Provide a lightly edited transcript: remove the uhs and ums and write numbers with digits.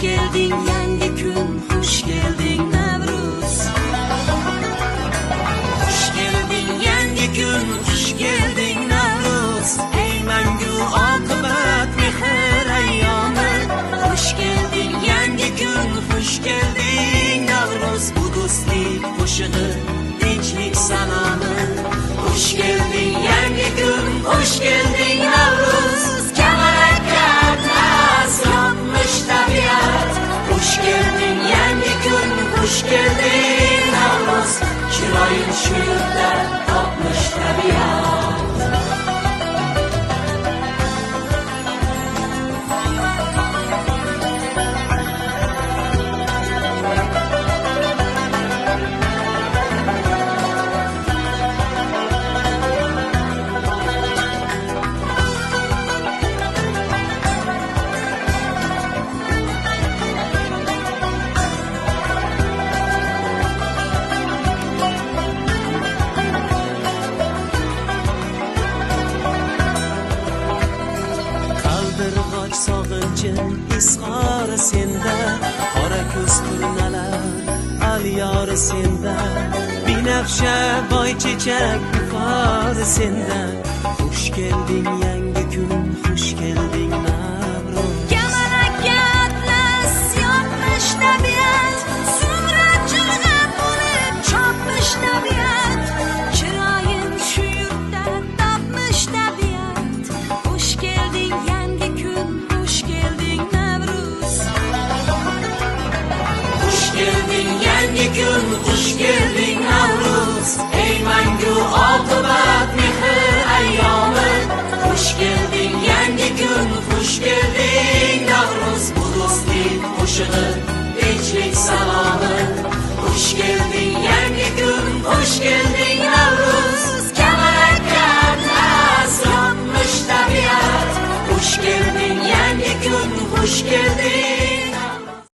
geldin yangi kun, hoş geldin Nevruz. Hoş geldin yangi kun, hoş geldin Nevruz. Ey mangu oqibat mehr ayyomi. Hoş geldin yangi kun, hoş geldin Nevruz. Bu do'stlik qo'shig'i, tinchlik salomı. Hoş geldin yangi kun, hoş geldin Nevruz. Kamalakka atlas yopmish tabiat. Hoş geldin yangi kun, hoş geldin Nevruz. Chiroying shu yerda topmish tabiat. Qaldirg'och sog'inchim izhori senda, qora ko'z turnalar aliyori senda, binafsha boychechak ifori senda. Xush kelding yangi kun, xush kelding Nevruz. Kamalakka atlas yopmish tabiat, so'ngra chirg'ab bo'lib chopmish tabiat. Chiroyim shu yurtda topmish tabiat. Xush kelding yangi kun, xush kelding Nevruz. Hoş geldin yangi kun, hoş geldin Nevruz. Ey mangu oqibat mehr ayyomi. Hoş geldin yangi kun, hoş geldin Nevruz. Bu do'stlik qo'shig'i, tinchlik salomı. Hoş geldin yangi kun, hoş geldin Nevruz. Kamalakka atlas yopmish tabiat. Hoş geldin yangi kun, hoş geldin